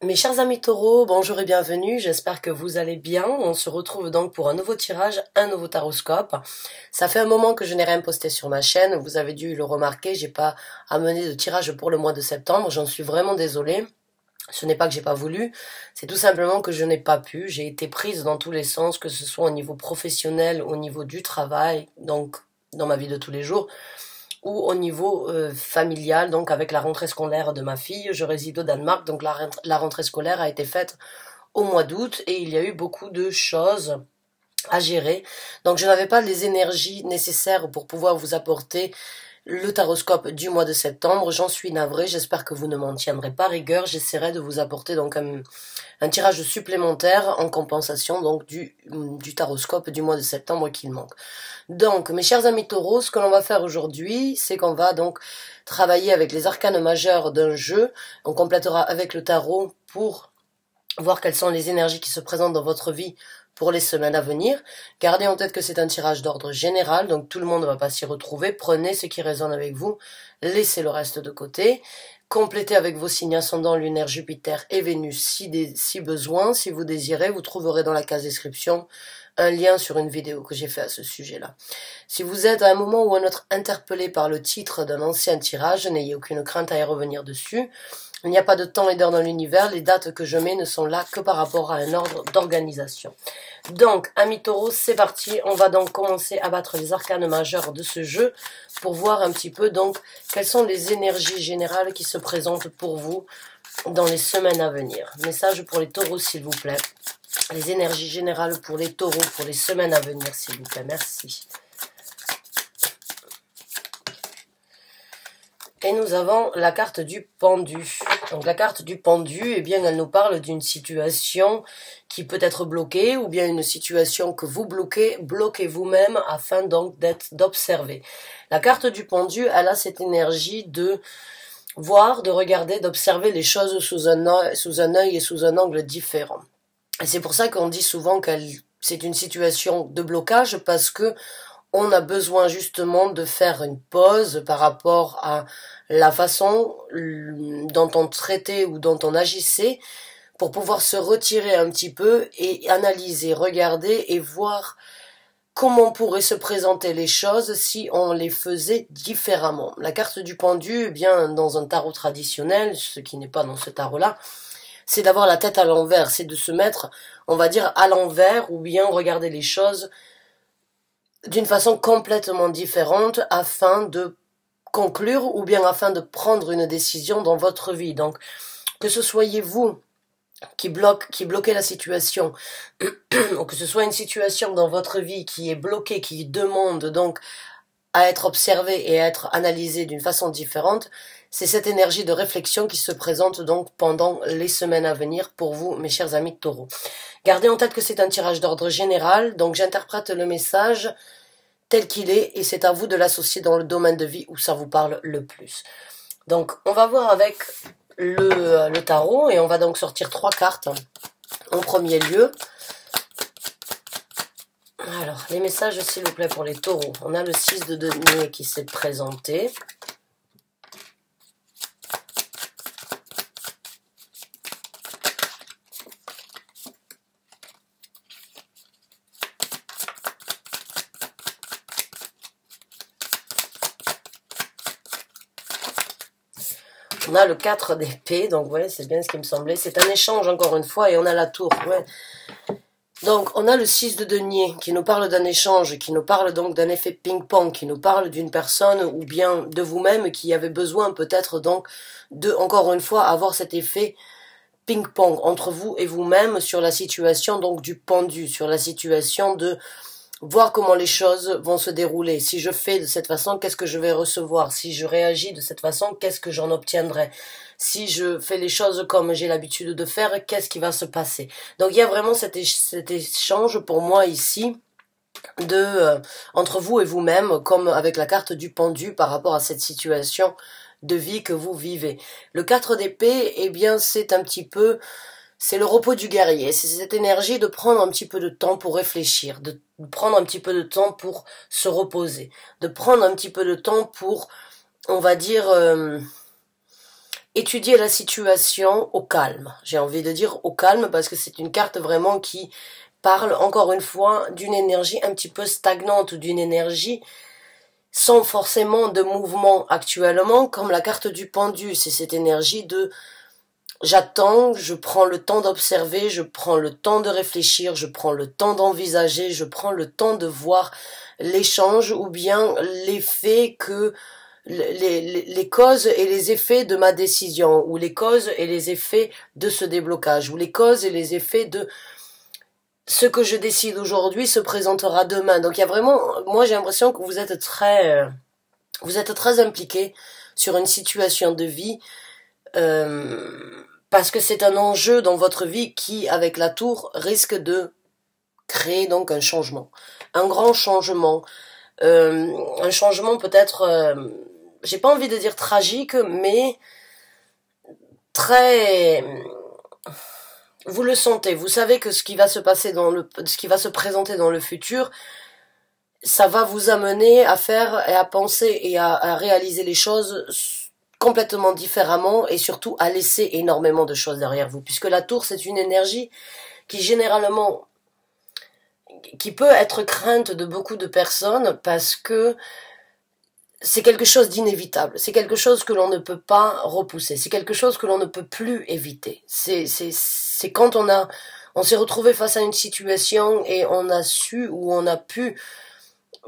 Mes chers amis taureaux, bonjour et bienvenue, j'espère que vous allez bien. On se retrouve donc pour un nouveau tirage, un nouveau taroscope. Ça fait un moment que je n'ai rien posté sur ma chaîne, vous avez dû le remarquer, j'ai pas amené de tirage pour le mois de septembre, j'en suis vraiment désolée. Ce n'est pas que j'ai pas voulu, c'est tout simplement que je n'ai pas pu, j'ai été prise dans tous les sens, que ce soit au niveau professionnel, au niveau du travail, donc dans ma vie de tous les jours, ou au niveau familial, donc avec la rentrée scolaire de ma fille. Je réside au Danemark, donc la rentrée scolaire a été faite au mois d'août et il y a eu beaucoup de choses à gérer. Donc je n'avais pas les énergies nécessaires pour pouvoir vous apporter le taroscope du mois de septembre. J'en suis navrée, j'espère que vous ne m'en tiendrez pas rigueur. J'essaierai de vous apporter donc un tirage supplémentaire en compensation donc du taroscope du mois de septembre qu'il manque. Donc, mes chers amis taureaux, ce que l'on va faire aujourd'hui, c'est qu'on va donc travailler avec les arcanes majeurs d'un jeu. On complétera avec le tarot pour voir quelles sont les énergies qui se présentent dans votre vie pour les semaines à venir. Gardez en tête que c'est un tirage d'ordre général, donc tout le monde ne va pas s'y retrouver. Prenez ce qui résonne avec vous, laissez le reste de côté. Complétez avec vos signes ascendants, lunaire, Jupiter et Vénus si besoin. Si vous désirez, vous trouverez dans la case description un lien sur une vidéo que j'ai fait à ce sujet-là. Si vous êtes à un moment ou à un autre interpellé par le titre d'un ancien tirage, n'ayez aucune crainte à y revenir dessus. Il n'y a pas de temps et d'heure dans l'univers, les dates que je mets ne sont là que par rapport à un ordre d'organisation. Donc, amis taureaux, c'est parti, on va donc commencer à battre les arcanes majeurs de ce jeu pour voir un petit peu donc quelles sont les énergies générales qui se présentent pour vous dans les semaines à venir. Message pour les taureaux s'il vous plaît. Les énergies générales pour les taureaux pour les semaines à venir s'il vous plaît, merci. Et nous avons la carte du pendu. Donc la carte du pendu, eh bien, elle nous parle d'une situation qui peut être bloquée ou bien une situation que vous bloquez vous-même afin donc d'observer. La carte du pendu, elle a cette énergie de voir, de regarder, d'observer les choses sous un œil et sous un angle différent. Et c'est pour ça qu'on dit souvent que c'est une situation de blocage parce que on a besoin justement de faire une pause par rapport à la façon dont on traitait ou dont on agissait pour pouvoir se retirer un petit peu et analyser, regarder et voir comment pourraient se présenter les choses si on les faisait différemment. La carte du pendu, eh bien dans un tarot traditionnel, ce qui n'est pas dans ce tarot-là, c'est d'avoir la tête à l'envers, c'est de se mettre, on va dire, à l'envers ou bien regarder les choses d'une façon complètement différente afin de conclure ou bien afin de prendre une décision dans votre vie. Donc, que ce soyez vous qui bloquez la situation, ou que ce soit une situation dans votre vie qui est bloquée, qui demande donc à être observée et à être analysée d'une façon différente, c'est cette énergie de réflexion qui se présente donc pendant les semaines à venir pour vous, mes chers amis de taureau. Gardez en tête que c'est un tirage d'ordre général, donc j'interprète le message tel qu'il est et c'est à vous de l'associer dans le domaine de vie où ça vous parle le plus. Donc on va voir avec le tarot et on va donc sortir 3 cartes en premier lieu. Alors, les messages s'il vous plaît pour les taureaux. On a le 6 de denier qui s'est présenté. On a le 4 d'épée, donc ouais, c'est bien ce qui me semblait. C'est un échange encore une fois et on a la tour, ouais. Donc on a le 6 de denier qui nous parle d'un échange, qui nous parle donc d'un effet ping-pong, qui nous parle d'une personne ou bien de vous-même qui avait besoin peut-être donc de, encore une fois, avoir cet effet ping-pong entre vous et vous-même sur la situation donc du pendu, sur la situation de voir comment les choses vont se dérouler. Si je fais de cette façon, qu'est-ce que je vais recevoir? Si je réagis de cette façon, qu'est-ce que j'en obtiendrai? Si je fais les choses comme j'ai l'habitude de faire, qu'est-ce qui va se passer? Donc il y a vraiment cet échange pour moi ici de entre vous et vous-même, comme avec la carte du pendu par rapport à cette situation de vie que vous vivez. Le 4 d'épée, eh bien c'est un petit peu... c'est le repos du guerrier, c'est cette énergie de prendre un petit peu de temps pour réfléchir, de prendre un petit peu de temps pour se reposer, de prendre un petit peu de temps pour, on va dire, étudier la situation au calme. J'ai envie de dire au calme parce que c'est une carte vraiment qui parle encore une fois d'une énergie un petit peu stagnante, d'une énergie sans forcément de mouvement actuellement, comme la carte du pendu. C'est cette énergie de j'attends, je prends le temps d'observer, je prends le temps de réfléchir, je prends le temps d'envisager, je prends le temps de voir l'échange ou bien l'effet que les causes et les effets de ma décision, ou les causes et les effets de ce déblocage, ou les causes et les effets de ce que je décide aujourd'hui se présentera demain. Donc il y a vraiment, moi j'ai l'impression que vous êtes très impliqué sur une situation de vie, parce que c'est un enjeu dans votre vie qui, avec la tour, risque de créer donc un changement, un grand changement, un changement peut-être, j'ai pas envie de dire tragique, mais très, vous le sentez, vous savez que ce qui va se passer ce qui va se présenter dans le futur, ça va vous amener à faire et à penser et à réaliser les choses complètement différemment et surtout à laisser énormément de choses derrière vous, puisque la tour c'est une énergie qui généralement qui peut être crainte de beaucoup de personnes parce que c'est quelque chose d'inévitable, c'est quelque chose que l'on ne peut pas repousser, c'est quelque chose que l'on ne peut plus éviter. C'est quand on s'est retrouvé face à une situation et on a su ou on a pu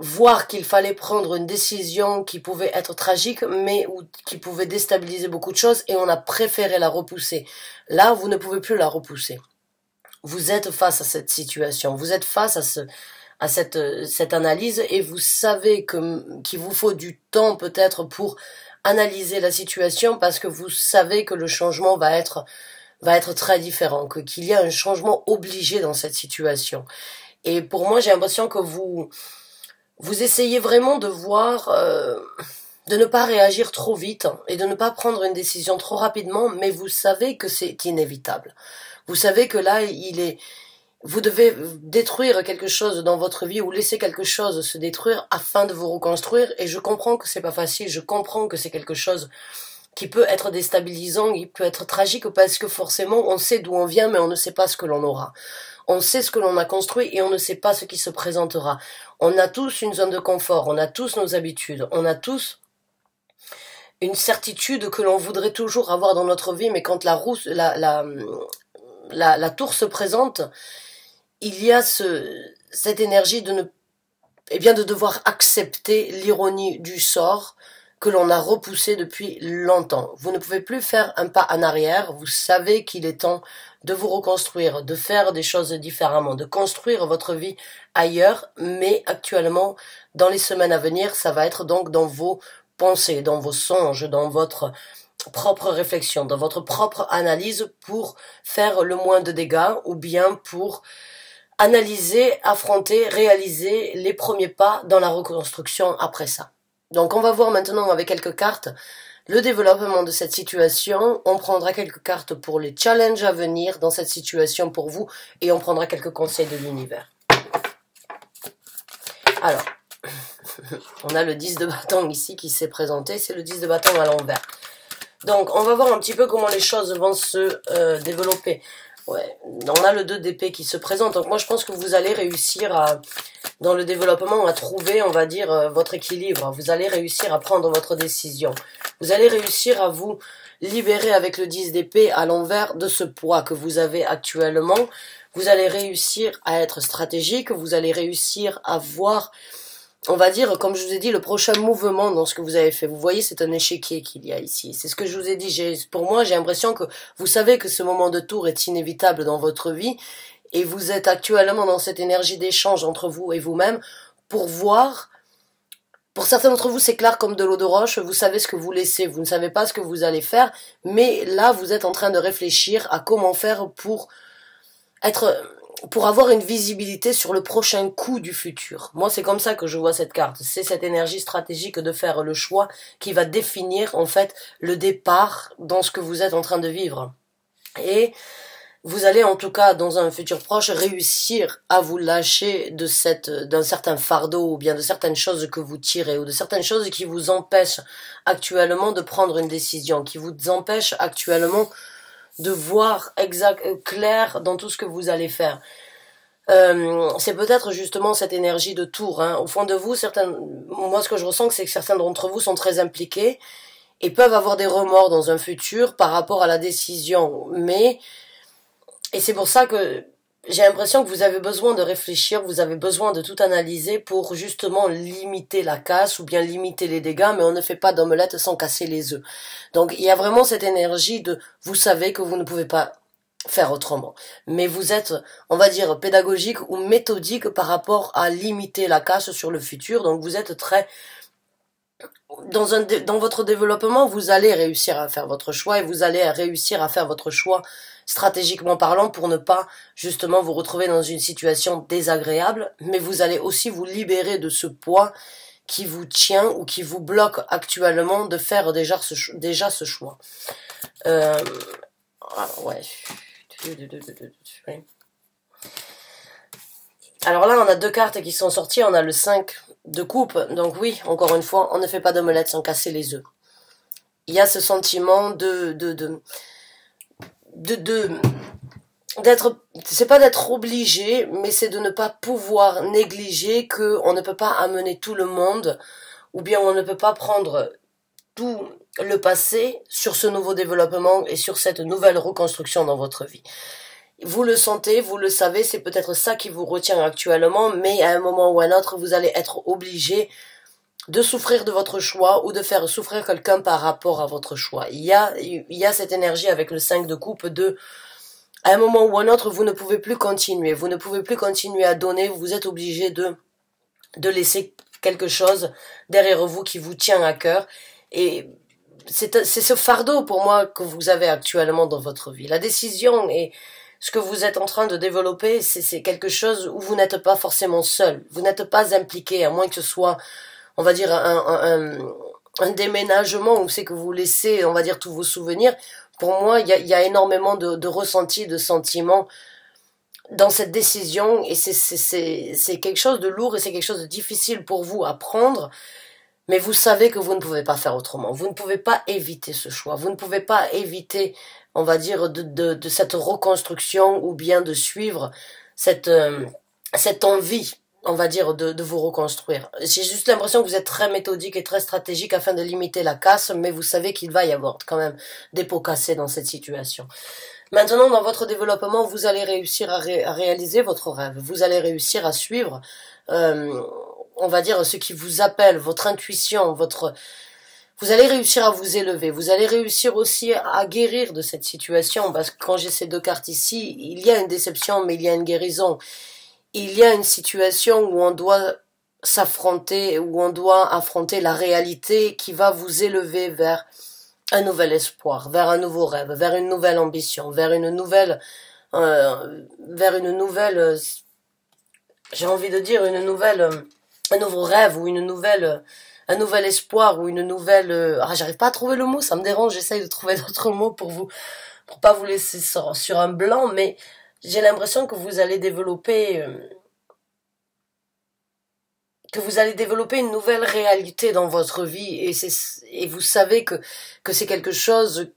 voir qu'il fallait prendre une décision qui pouvait être tragique, mais ou qui pouvait déstabiliser beaucoup de choses et on a préféré la repousser. Là, vous ne pouvez plus la repousser. Vous êtes face à cette situation, vous êtes face à cette analyse et vous savez qu'il vous faut du temps peut-être pour analyser la situation parce que vous savez que le changement va être très différent, qu'il y a un changement obligé dans cette situation. Et pour moi, j'ai l'impression que vous essayez vraiment de voir, de ne pas réagir trop vite et de ne pas prendre une décision trop rapidement, mais vous savez que c'est inévitable. Vous savez que là, vous devez détruire quelque chose dans votre vie ou laisser quelque chose se détruire afin de vous reconstruire. Et je comprends que c'est pas facile, je comprends que c'est quelque chose qui peut être déstabilisant, qui peut être tragique parce que forcément on sait d'où on vient mais on ne sait pas ce que l'on aura. On sait ce que l'on a construit et on ne sait pas ce qui se présentera. On a tous une zone de confort, on a tous nos habitudes, on a tous une certitude que l'on voudrait toujours avoir dans notre vie, mais quand la tour se présente, il y a cette énergie de devoir accepter l'ironie du sort que l'on a repoussé depuis longtemps. Vous ne pouvez plus faire un pas en arrière, vous savez qu'il est temps de vous reconstruire, de faire des choses différemment, de construire votre vie ailleurs, mais actuellement, dans les semaines à venir, ça va être donc dans vos pensées, dans vos songes, dans votre propre réflexion, dans votre propre analyse pour faire le moins de dégâts ou bien pour analyser, affronter, réaliser les premiers pas dans la reconstruction après ça. Donc on va voir maintenant avec quelques cartes le développement de cette situation. On prendra quelques cartes pour les challenges à venir dans cette situation pour vous et on prendra quelques conseils de l'univers. Alors, on a le 10 de bâton ici qui s'est présenté, c'est le 10 de bâton à l'envers. Donc on va voir un petit peu comment les choses vont se développer. Ouais, on a le 2 d'épée qui se présente, donc moi je pense que vous allez réussir dans le développement à trouver, on va dire, votre équilibre. Vous allez réussir à prendre votre décision. Vous allez réussir à vous libérer avec le 10 d'épée à l'envers de ce poids que vous avez actuellement. Vous allez réussir à être stratégique, vous allez réussir à voir, on va dire, comme je vous ai dit, le prochain mouvement dans ce que vous avez fait. Vous voyez, c'est un échiquier qu'il y a ici. C'est ce que je vous ai dit. Pour moi, j'ai l'impression que vous savez que ce moment de tour est inévitable dans votre vie et vous êtes actuellement dans cette énergie d'échange entre vous et vous-même pour voir. Pour certains d'entre vous, c'est clair comme de l'eau de roche. Vous savez ce que vous laissez. Vous ne savez pas ce que vous allez faire. Mais là, vous êtes en train de réfléchir à comment faire pour avoir une visibilité sur le prochain coup du futur. Moi, c'est comme ça que je vois cette carte. C'est cette énergie stratégique de faire le choix qui va définir, en fait, le départ dans ce que vous êtes en train de vivre. Et vous allez en tout cas dans un futur proche réussir à vous lâcher d'un certain fardeau ou bien de certaines choses que vous tirez ou de certaines choses qui vous empêchent actuellement de prendre une décision, qui vous empêchent actuellement de voir clair dans tout ce que vous allez faire. C'est peut-être justement cette énergie de tour. Hein. Au fond de vous, moi ce que je ressens, c'est que certains d'entre vous sont très impliqués et peuvent avoir des remords dans un futur par rapport à la décision. Et c'est pour ça que j'ai l'impression que vous avez besoin de réfléchir, vous avez besoin de tout analyser pour justement limiter la casse ou bien limiter les dégâts, mais on ne fait pas d'omelette sans casser les œufs. Donc il y a vraiment cette énergie de, vous savez que vous ne pouvez pas faire autrement. Mais vous êtes, on va dire, pédagogique ou méthodique par rapport à limiter la casse sur le futur. Donc vous êtes très... Dans votre développement, vous allez réussir à faire votre choix et vous allez réussir à faire votre choix stratégiquement parlant pour ne pas justement vous retrouver dans une situation désagréable, mais vous allez aussi vous libérer de ce poids qui vous tient ou qui vous bloque actuellement de faire déjà ce choix. Alors, ouais. Alors là, on a deux cartes qui sont sorties. On a le 5 de coupe. Donc oui, encore une fois, on ne fait pas d'omelette sans casser les œufs. Il y a ce sentiment c'est pas d'être obligé, mais c'est de ne pas pouvoir négliger que on ne peut pas amener tout le monde, ou bien on ne peut pas prendre tout le passé sur ce nouveau développement et sur cette nouvelle reconstruction dans votre vie. Vous le sentez, vous le savez, c'est peut-être ça qui vous retient actuellement, mais à un moment ou à un autre, vous allez être obligé de souffrir de votre choix ou de faire souffrir quelqu'un par rapport à votre choix. Il y a cette énergie avec le 5 de coupe à un moment ou à un autre, vous ne pouvez plus continuer. Vous ne pouvez plus continuer à donner, vous êtes obligé de laisser quelque chose derrière vous qui vous tient à cœur. Et c'est ce fardeau pour moi que vous avez actuellement dans votre vie. La décision et ce que vous êtes en train de développer, c'est quelque chose où vous n'êtes pas forcément seul. Vous n'êtes pas impliqué, à moins que ce soit, on va dire, un déménagement où c'est que vous laissez, on va dire, tous vos souvenirs. Pour moi, il y a énormément de ressentis, de sentiments dans cette décision et c'est quelque chose de lourd et c'est quelque chose de difficile pour vous à prendre. Mais vous savez que vous ne pouvez pas faire autrement. Vous ne pouvez pas éviter ce choix. Vous ne pouvez pas éviter, on va dire, de cette reconstruction ou bien de suivre cette envie, on va dire, de vous reconstruire. J'ai juste l'impression que vous êtes très méthodique et très stratégique afin de limiter la casse, mais vous savez qu'il va y avoir quand même des pots cassés dans cette situation. Maintenant, dans votre développement, vous allez réussir à réaliser votre rêve. Vous allez réussir à suivre... on va dire, ce qui vous appelle, votre intuition, vous allez réussir à vous élever, vous allez réussir aussi à guérir de cette situation, parce que quand j'ai ces deux cartes ici, il y a une déception, mais il y a une guérison. Il y a une situation où on doit s'affronter, où on doit affronter la réalité qui va vous élever vers un nouvel espoir, vers un nouveau rêve, vers une nouvelle ambition, vers une nouvelle, j'ai envie de dire une nouvelle, un nouveau rêve ou un nouvel espoir ou une nouvelle... j'arrive pas à trouver le mot, ça me dérange, j'essaye de trouver d'autres mots pour pas vous laisser sur un blanc, mais j'ai l'impression que vous allez développer... une nouvelle réalité dans votre vie et vous savez que c'est quelque chose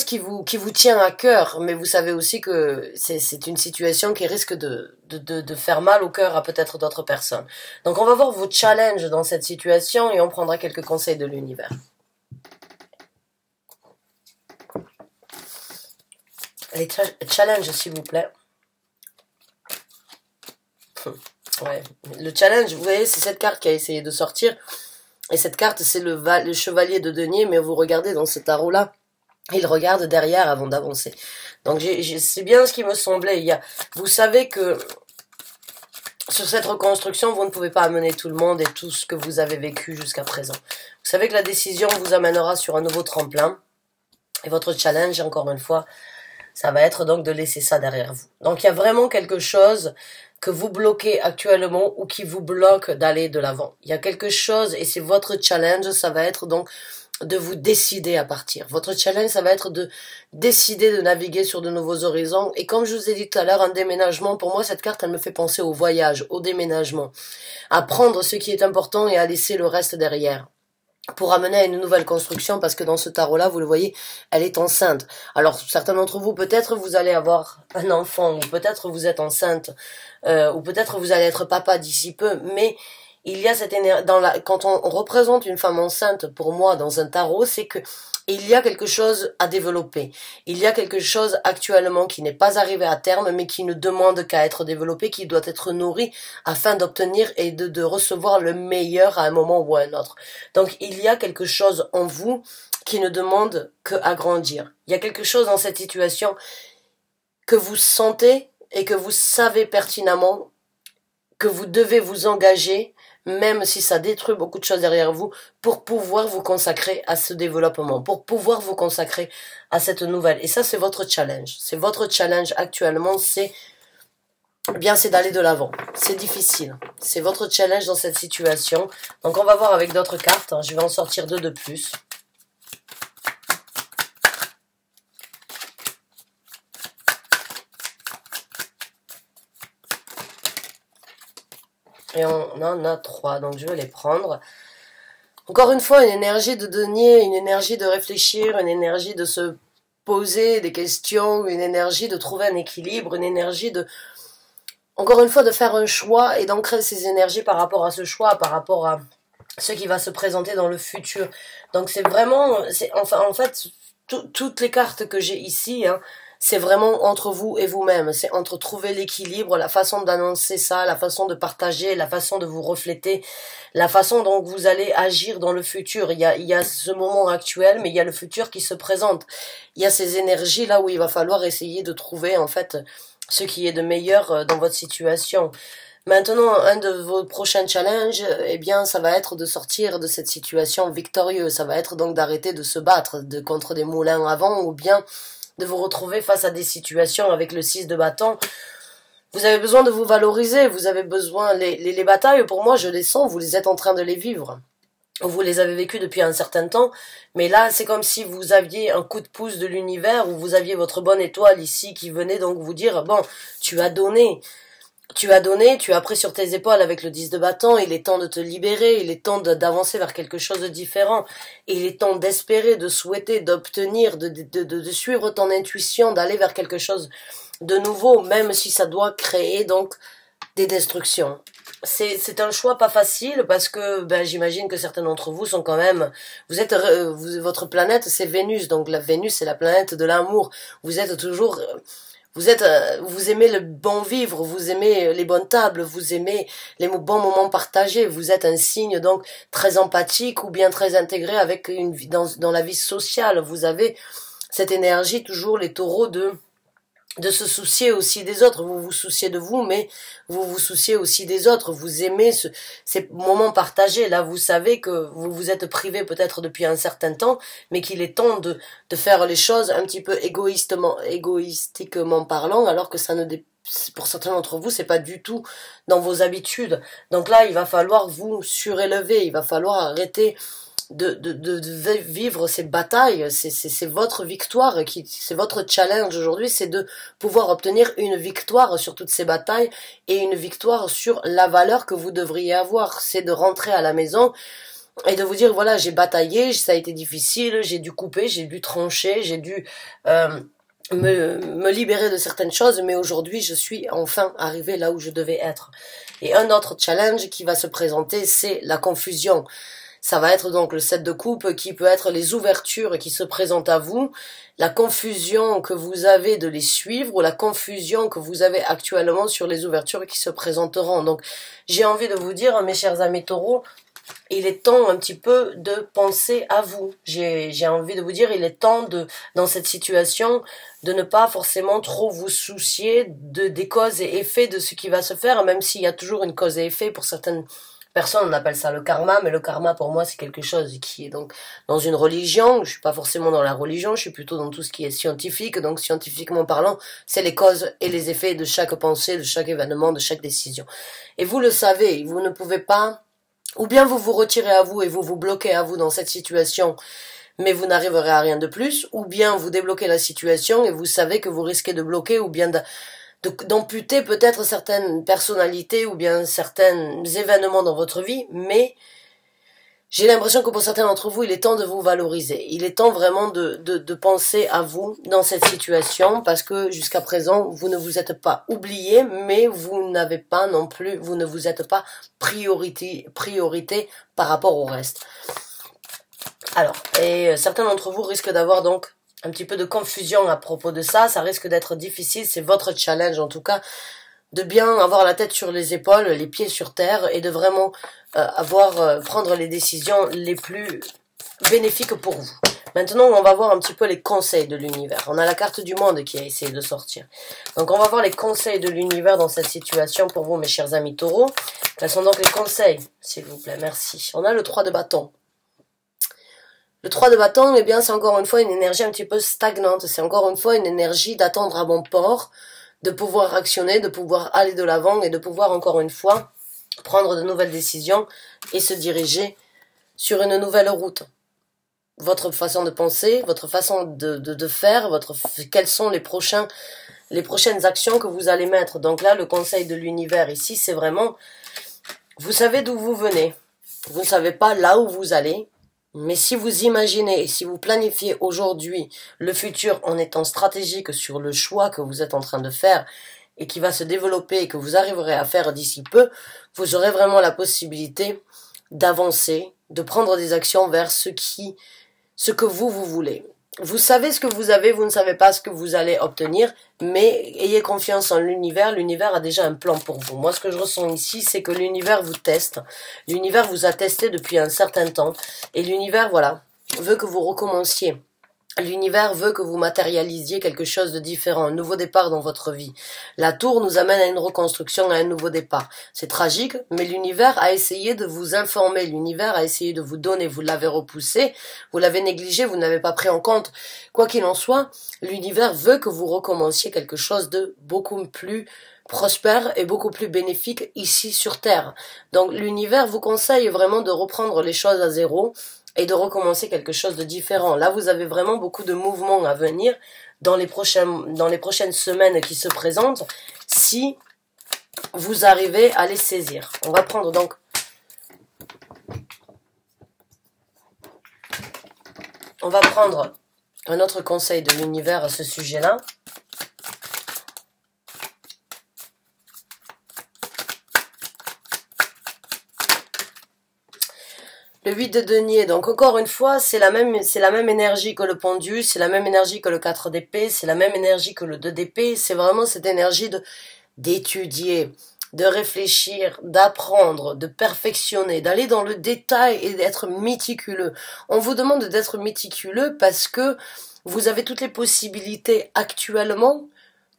qui vous tient à cœur, mais vous savez aussi que c'est une situation qui risque de faire mal au cœur à peut-être d'autres personnes. Donc on va voir vos challenges dans cette situation et on prendra quelques conseils de l'univers. Les challenges, s'il vous plaît. Ouais, le challenge, vous voyez, c'est cette carte qui a essayé de sortir. Et cette carte, c'est le chevalier de denier, mais vous regardez dans ce tarot-là, il regarde derrière avant d'avancer. Donc c'est bien ce qui me semblait. Vous savez que sur cette reconstruction, vous ne pouvez pas amener tout le monde et tout ce que vous avez vécu jusqu'à présent. Vous savez que la décision vous amènera sur un nouveau tremplin. Et votre challenge, encore une fois, ça va être donc de laisser ça derrière vous. Donc il y a vraiment quelque chose que vous bloquez actuellement ou qui vous bloque d'aller de l'avant. Il y a quelque chose et c'est votre challenge, ça va être donc de vous décider à partir. Votre challenge, ça va être de décider de naviguer sur de nouveaux horizons. Et comme je vous ai dit tout à l'heure, un déménagement, pour moi, cette carte, elle me fait penser au voyage, au déménagement, à prendre ce qui est important et à laisser le reste derrière, pour amener à une nouvelle construction, parce que dans ce tarot-là, vous le voyez, elle est enceinte. Alors, certains d'entre vous, peut-être vous allez avoir un enfant, ou peut-être vous êtes enceinte, ou peut-être vous allez être papa d'ici peu, mais il y a cette énergie, quand on représente une femme enceinte, pour moi, dans un tarot, c'est que il y a quelque chose à développer. Il y a quelque chose actuellement qui n'est pas arrivé à terme, mais qui ne demande qu'à être développé, qui doit être nourri afin d'obtenir et de recevoir le meilleur à un moment ou à un autre. Donc, il y a quelque chose en vous qui ne demande qu'à grandir. Il y a quelque chose dans cette situation que vous sentez et que vous savez pertinemment que vous devez vous engager, même si ça détruit beaucoup de choses derrière vous, pour pouvoir vous consacrer à ce développement, pour pouvoir vous consacrer à cette nouvelle. Et ça, c'est votre challenge. C'est votre challenge actuellement, c'est d'aller de l'avant. C'est difficile. C'est votre challenge dans cette situation. Donc, on va voir avec d'autres cartes. Je vais en sortir 2 de plus. Et on en a 3, donc je vais les prendre. Encore une fois, une énergie de donner, une énergie de réfléchir, une énergie de se poser des questions, une énergie de trouver un équilibre, une énergie de, encore une fois, de faire un choix et d'ancrer ces énergies par rapport à ce choix, par rapport à ce qui va se présenter dans le futur. Donc c'est vraiment, en fait, toutes les cartes que j'ai ici, hein, c'est vraiment entre vous et vous-même. C'est entre trouver l'équilibre, la façon d'annoncer ça, la façon de partager, la façon de vous refléter, la façon dont vous allez agir dans le futur. Il y a ce moment actuel, mais il y a le futur qui se présente. Il y a ces énergies là où il va falloir essayer de trouver, en fait, ce qui est de meilleur dans votre situation. Maintenant, un de vos prochains challenges, eh bien, ça va être de sortir de cette situation victorieuse. Ça va être donc d'arrêter de se battre contre des moulins à vent, ou bien de vous retrouver face à des situations avec le 6 de bâton. Vous avez besoin de vous valoriser, vous avez besoin, les batailles, pour moi, je les sens, vous les êtes en train de les vivre. Vous les avez vécues depuis un certain temps, mais là, c'est comme si vous aviez un coup de pouce de l'univers, où vous aviez votre bonne étoile ici qui venait donc vous dire, bon, tu as donné, tu as pris sur tes épaules avec le 10 de bâton, il est temps de te libérer, il est temps d'avancer vers quelque chose de différent, il est temps d'espérer, de souhaiter, d'obtenir, de suivre ton intuition, d'aller vers quelque chose de nouveau, même si ça doit créer donc des destructions. C'est un choix pas facile parce que j'imagine que certains d'entre vous sont quand même, votre planète c'est Vénus, donc la Vénus c'est la planète de l'amour, vous êtes toujours, vous aimez le bon vivre, vous aimez les bonnes tables, vous aimez les bons moments partagés, vous êtes un signe donc très empathique ou bien très intégré avec une vie dans la vie sociale. Vous avez cette énergie toujours, les taureaux, de se soucier aussi des autres. Vous vous souciez de vous, mais vous vous souciez aussi des autres. Vous aimez ces moments partagés. Là, vous savez que vous vous êtes privé peut-être depuis un certain temps, mais qu'il est temps de faire les choses un petit peu égoïstiquement parlant, alors que ça ne pour certains d'entre vous, c'est pas du tout dans vos habitudes. Donc là, il va falloir vous surélever. Il va falloir arrêter de vivre ces batailles. C'est votre victoire, c'est votre challenge aujourd'hui, c'est de pouvoir obtenir une victoire sur toutes ces batailles et une victoire sur la valeur que vous devriez avoir. C'est de rentrer à la maison et de vous dire, voilà, j'ai bataillé, ça a été difficile, j'ai dû couper, j'ai dû trancher, j'ai dû me libérer de certaines choses, mais aujourd'hui je suis enfin arrivé là où je devais être. Et un autre challenge qui va se présenter, c'est la confusion. Ça va être donc le 7 de coupe qui peut être les ouvertures qui se présentent à vous, la confusion que vous avez de les suivre ou la confusion que vous avez actuellement sur les ouvertures qui se présenteront. Donc j'ai envie de vous dire, mes chers amis taureaux, il est temps un petit peu de penser à vous. J'ai envie de vous dire, il est temps dans cette situation, de ne pas forcément trop vous soucier des causes et effets de ce qui va se faire, même s'il y a toujours une cause et effet pour certaines personne, on appelle ça le karma, mais le karma pour moi c'est quelque chose qui est donc dans une religion. Je suis pas forcément dans la religion, je suis plutôt dans tout ce qui est scientifique. Donc scientifiquement parlant, c'est les causes et les effets de chaque pensée, de chaque événement, de chaque décision. Et vous le savez, vous ne pouvez pas Ou bien vous vous retirez à vous et vous vous bloquez à vous dans cette situation, mais vous n'arriverez à rien de plus. Ou bien vous débloquez la situation et vous savez que vous risquez de bloquer ou bien d'amputer peut-être certaines personnalités ou bien certains événements dans votre vie, mais j'ai l'impression que pour certains d'entre vous, il est temps de vous valoriser. Il est temps vraiment de penser à vous dans cette situation parce que jusqu'à présent, vous ne vous êtes pas oublié, mais vous n'avez pas non plus, vous ne vous êtes pas priorité par rapport au reste. Alors, et certains d'entre vous risquent d'avoir donc un petit peu de confusion à propos de ça. Ça risque d'être difficile, c'est votre challenge en tout cas, de bien avoir la tête sur les épaules, les pieds sur terre et de vraiment prendre les décisions les plus bénéfiques pour vous. Maintenant, on va voir un petit peu les conseils de l'univers. On a la carte du monde qui a essayé de sortir. Donc, on va voir les conseils de l'univers dans cette situation pour vous, mes chers amis taureaux. Quels sont donc les conseils, s'il vous plaît? Merci. On a le 3 de bâton. Le 3 de bâton, eh bien, c'est encore une fois une énergie un petit peu stagnante. C'est encore une fois une énergie d'attendre à bon port, de pouvoir actionner, de pouvoir aller de l'avant et de pouvoir encore une fois prendre de nouvelles décisions et se diriger sur une nouvelle route. Votre façon de penser, votre façon de faire, quelles sont les prochaines actions que vous allez mettre. Donc là, le conseil de l'univers ici, c'est vraiment, vous savez d'où vous venez. Vous ne savez pas là où vous allez. Mais si vous imaginez et si vous planifiez aujourd'hui le futur en étant stratégique sur le choix que vous êtes en train de faire et qui va se développer et que vous arriverez à faire d'ici peu, vous aurez vraiment la possibilité d'avancer, de prendre des actions vers ce que vous voulez. Vous savez ce que vous avez, vous ne savez pas ce que vous allez obtenir, mais ayez confiance en l'univers. L'univers a déjà un plan pour vous. Moi, ce que je ressens ici, c'est que l'univers vous teste. L'univers vous a testé depuis un certain temps. Et l'univers, voilà, veut que vous recommenciez. L'univers veut que vous matérialisiez quelque chose de différent, un nouveau départ dans votre vie. La tour nous amène à une reconstruction, à un nouveau départ. C'est tragique, mais l'univers a essayé de vous informer, l'univers a essayé de vous donner, vous l'avez repoussé, vous l'avez négligé, vous n'avez pas pris en compte. Quoi qu'il en soit, l'univers veut que vous recommenciez quelque chose de beaucoup plus prospère et beaucoup plus bénéfique ici sur Terre. Donc l'univers vous conseille vraiment de reprendre les choses à zéro, et de recommencer quelque chose de différent. Là, vous avez vraiment beaucoup de mouvements à venir dans les prochaines semaines qui se présentent, si vous arrivez à les saisir. On va prendre donc un autre conseil de l'univers à ce sujet-là. Le 8 de denier, donc encore une fois, c'est la même énergie que le pendu, c'est la même énergie que le 4 d'épée, c'est la même énergie que le 2 d'épée, c'est vraiment cette énergie d'étudier, de réfléchir, d'apprendre, de perfectionner, d'aller dans le détail et d'être méticuleux. On vous demande d'être méticuleux parce que vous avez toutes les possibilités actuellement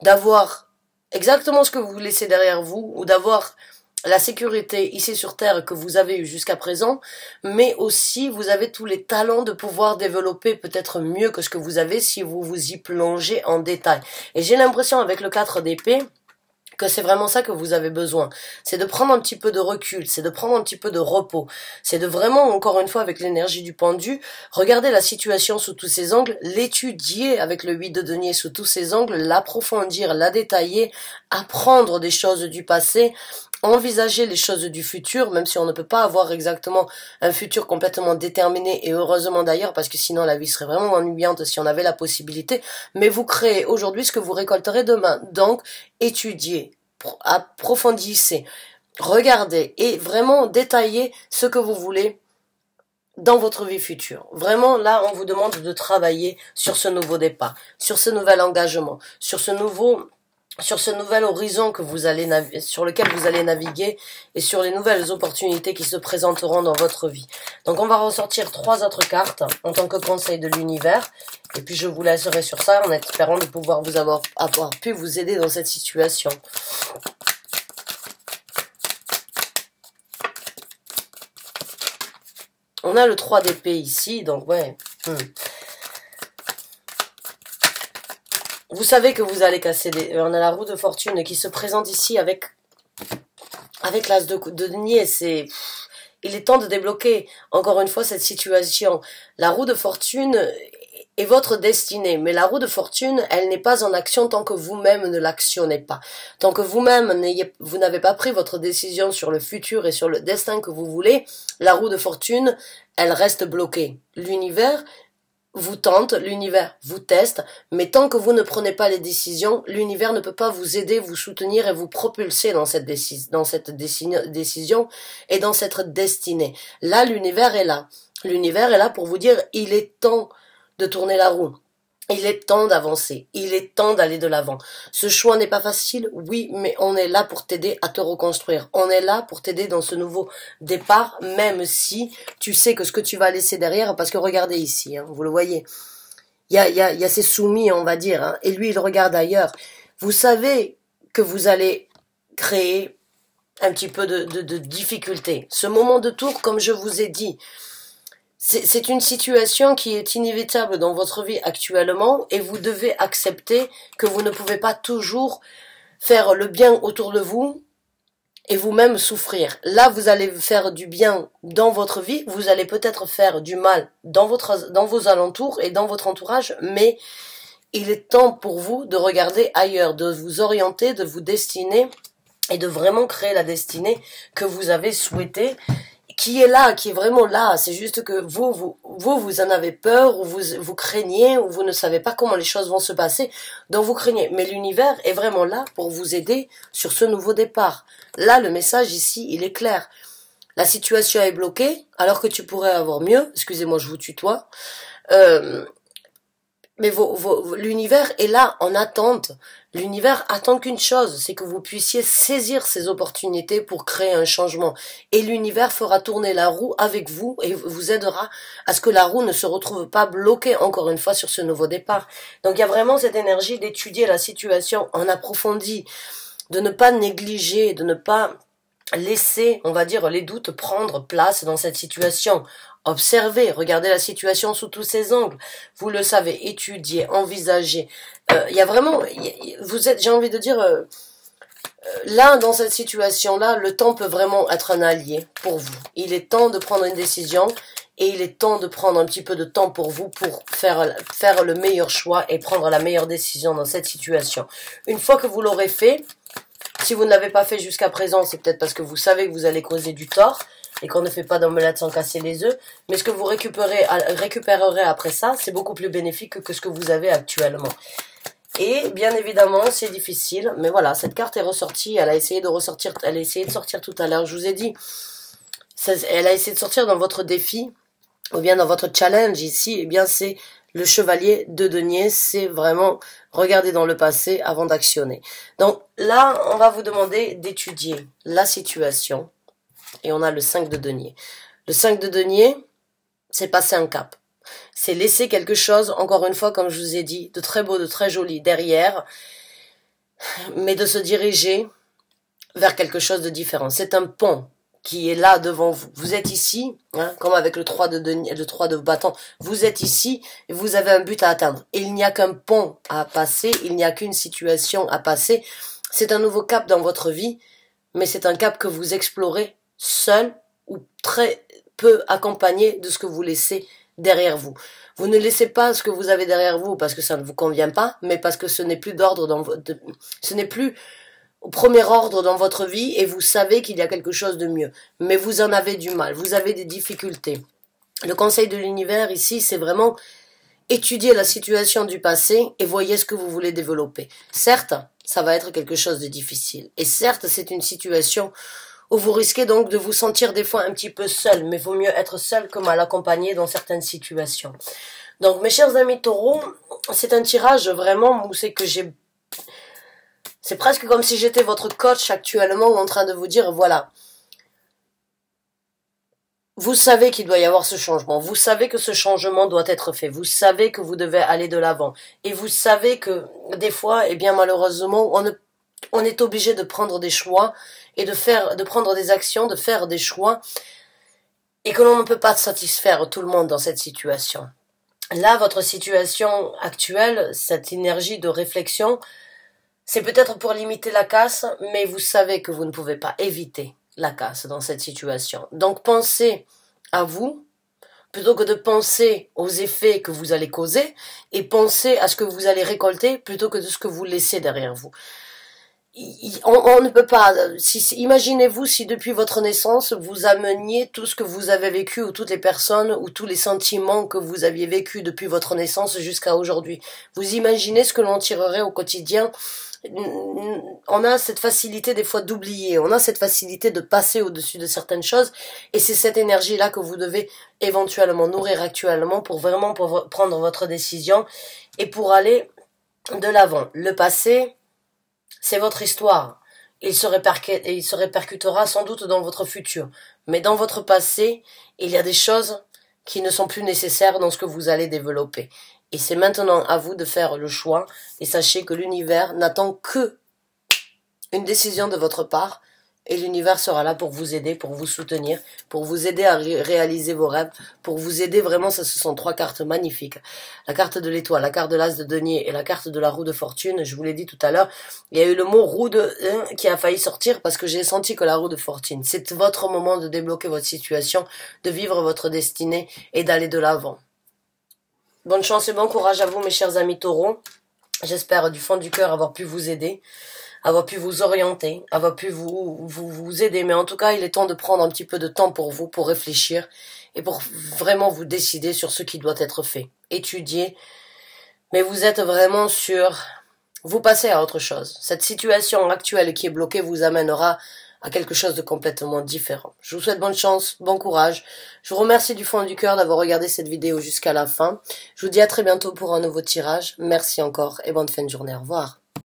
d'avoir exactement ce que vous laissez derrière vous ou d'avoir la sécurité ici sur Terre que vous avez eu jusqu'à présent, mais aussi vous avez tous les talents de pouvoir développer peut-être mieux que ce que vous avez si vous vous y plongez en détail. Et j'ai l'impression avec le 4 d'épée que c'est vraiment ça que vous avez besoin. C'est de prendre un petit peu de recul, c'est de prendre un petit peu de repos. C'est de vraiment, encore une fois, avec l'énergie du pendu, regarder la situation sous tous ses angles, l'étudier avec le 8 de denier sous tous ses angles, l'approfondir, la détailler, apprendre des choses du passé, envisager les choses du futur, même si on ne peut pas avoir exactement un futur complètement déterminé, et heureusement d'ailleurs, parce que sinon la vie serait vraiment ennuyante si on avait la possibilité, mais vous créez aujourd'hui ce que vous récolterez demain. Donc, étudiez, approfondissez, regardez et vraiment détaillez ce que vous voulez dans votre vie future. Vraiment, là, on vous demande de travailler sur ce nouveau départ, sur ce nouvel engagement, sur ce nouvel horizon que vous allez sur lequel vous allez naviguer et sur les nouvelles opportunités qui se présenteront dans votre vie. Donc on va ressortir 3 autres cartes en tant que conseil de l'univers et puis je vous laisserai sur ça en espérant de pouvoir avoir pu vous aider dans cette situation. On a le 3 d'épée ici, donc ouais. Vous savez que vous allez casser on a la roue de fortune qui se présente ici avec l'as de denier. Il est temps de débloquer, encore une fois, cette situation. La roue de fortune est votre destinée, mais la roue de fortune, elle n'est pas en action tant que vous-même ne l'actionnez pas. Tant que vous-même vous n'avez pas pris votre décision sur le futur et sur le destin que vous voulez, la roue de fortune, elle reste bloquée. L'univers vous tente, l'univers vous teste, mais tant que vous ne prenez pas les décisions, l'univers ne peut pas vous aider, vous soutenir et vous propulser dans cette décision et dans cette destinée. Là, l'univers est là. L'univers est là pour vous dire, il est temps de tourner la roue. Il est temps d'avancer, il est temps d'aller de l'avant. Ce choix n'est pas facile, oui, mais on est là pour t'aider à te reconstruire. On est là pour t'aider dans ce nouveau départ, même si tu sais que ce que tu vas laisser derrière, parce que regardez ici, hein, vous le voyez, il y a ces soumis, on va dire, hein, et lui, il regarde ailleurs. Vous savez que vous allez créer un petit peu de difficulté. Ce moment de tour, comme je vous ai dit, c'est une situation qui est inévitable dans votre vie actuellement et vous devez accepter que vous ne pouvez pas toujours faire le bien autour de vous et vous-même souffrir. Là, vous allez faire du bien dans votre vie, vous allez peut-être faire du mal dans vos alentours et dans votre entourage, mais il est temps pour vous de regarder ailleurs, de vous orienter, de vous destiner et de vraiment créer la destinée que vous avez souhaitée, qui est là, qui est vraiment là. C'est juste que vous en avez peur, ou vous craignez, ou vous ne savez pas comment les choses vont se passer, donc vous craignez. Mais l'univers est vraiment là pour vous aider sur ce nouveau départ. Là, le message ici, il est clair. La situation est bloquée, alors que tu pourrais avoir mieux. Excusez-moi, je vous tutoie. Mais l'univers est là en attente. L'univers attend qu'une chose, c'est que vous puissiez saisir ces opportunités pour créer un changement. Et l'univers fera tourner la roue avec vous et vous aidera à ce que la roue ne se retrouve pas bloquée encore une fois sur ce nouveau départ. Donc il y a vraiment cette énergie d'étudier la situation en approfondi, de ne pas négliger, de ne pas laisser, on va dire, les doutes prendre place dans cette situation. Observez, regardez la situation sous tous ses angles. Vous le savez, étudiez, envisagez. Il y a vraiment, j'ai envie de dire, là, dans cette situation-là, le temps peut vraiment être un allié pour vous. Il est temps de prendre une décision et il est temps de prendre un petit peu de temps pour vous pour faire le meilleur choix et prendre la meilleure décision dans cette situation. Une fois que vous l'aurez fait, si vous ne l'avez pas fait jusqu'à présent, c'est peut-être parce que vous savez que vous allez causer du tort et qu'on ne fait pas d'omelette sans casser les œufs. Mais ce que vous récupérerez après ça, c'est beaucoup plus bénéfique que ce que vous avez actuellement. Et bien évidemment, c'est difficile. Mais voilà, cette carte est ressortie. Elle a essayé de sortir tout à l'heure. Je vous ai dit, elle a essayé de sortir dans votre défi ou bien dans votre challenge ici. Eh bien, c'est le chevalier de denier, c'est vraiment regarder dans le passé avant d'actionner. Donc là, on va vous demander d'étudier la situation. Et on a le 5 de denier. Le 5 de denier, c'est passer un cap. C'est laisser quelque chose, encore une fois, comme je vous ai dit, de très beau, de très joli derrière, mais de se diriger vers quelque chose de différent. C'est un pont qui est là devant vous. Vous êtes ici, hein, comme avec le 3 de denier, le 3 de bâton. Vous êtes ici et vous avez un but à atteindre. Il n'y a qu'un pont à passer, il n'y a qu'une situation à passer. C'est un nouveau cap dans votre vie, mais c'est un cap que vous explorez seul ou très peu accompagné de ce que vous laissez derrière vous. Vous ne laissez pas ce que vous avez derrière vous parce que ça ne vous convient pas, mais parce que ce n'est plus ce n'est plus au premier ordre dans votre vie et vous savez qu'il y a quelque chose de mieux. Mais vous en avez du mal, vous avez des difficultés. Le conseil de l'univers ici, c'est vraiment étudier la situation du passé et voyez ce que vous voulez développer. Certes, ça va être quelque chose de difficile. Et certes, c'est une situation où vous risquez donc de vous sentir des fois un petit peu seul, mais vaut mieux être seul que mal accompagné dans certaines situations. Donc mes chers amis taureaux, c'est un tirage vraiment où c'est presque comme si j'étais votre coach actuellement en train de vous dire voilà, vous savez qu'il doit y avoir ce changement, vous savez que ce changement doit être fait, vous savez que vous devez aller de l'avant et vous savez que des fois, eh bien malheureusement, on est obligé de prendre des choix et de prendre des actions, de faire des choix, et que l'on ne peut pas satisfaire tout le monde dans cette situation. Là, votre situation actuelle, cette énergie de réflexion, c'est peut-être pour limiter la casse, mais vous savez que vous ne pouvez pas éviter la casse dans cette situation. Donc pensez à vous, plutôt que de penser aux effets que vous allez causer, et pensez à ce que vous allez récolter, plutôt que de ce que vous laissez derrière vous. On ne peut pas, imaginez-vous si depuis votre naissance, vous ameniez tout ce que vous avez vécu, ou toutes les personnes, ou tous les sentiments que vous aviez vécu depuis votre naissance jusqu'à aujourd'hui. Vous imaginez ce que l'on tirerait au quotidien. On a cette facilité des fois d'oublier, on a cette facilité de passer au-dessus de certaines choses, et c'est cette énergie-là que vous devez éventuellement nourrir actuellement pour vraiment prendre votre décision et pour aller de l'avant. Le passé, c'est votre histoire. Il se répercutera sans doute dans votre futur. Mais dans votre passé, il y a des choses qui ne sont plus nécessaires dans ce que vous allez développer. Et c'est maintenant à vous de faire le choix. Et sachez que l'univers n'attend que une décision de votre part. Et l'univers sera là pour vous aider, pour vous soutenir, pour vous aider à réaliser vos rêves, pour vous aider vraiment. Ça, ce sont 3 cartes magnifiques. La carte de l'étoile, la carte de l'as de denier et la carte de la roue de fortune. Je vous l'ai dit tout à l'heure, il y a eu le mot roue de qui a failli sortir parce que j'ai senti que la roue de fortune, c'est votre moment de débloquer votre situation, de vivre votre destinée et d'aller de l'avant. Bonne chance et bon courage à vous, mes chers amis taureaux. J'espère du fond du cœur avoir pu vous aider, avoir pu vous orienter, avoir pu vous aider. Mais en tout cas, il est temps de prendre un petit peu de temps pour vous, pour réfléchir et pour vraiment vous décider sur ce qui doit être fait. Étudier, mais vous êtes vraiment sur... Vous passez à autre chose. Cette situation actuelle qui est bloquée vous amènera à quelque chose de complètement différent. Je vous souhaite bonne chance, bon courage. Je vous remercie du fond du cœur d'avoir regardé cette vidéo jusqu'à la fin. Je vous dis à très bientôt pour un nouveau tirage. Merci encore et bonne fin de journée. Au revoir.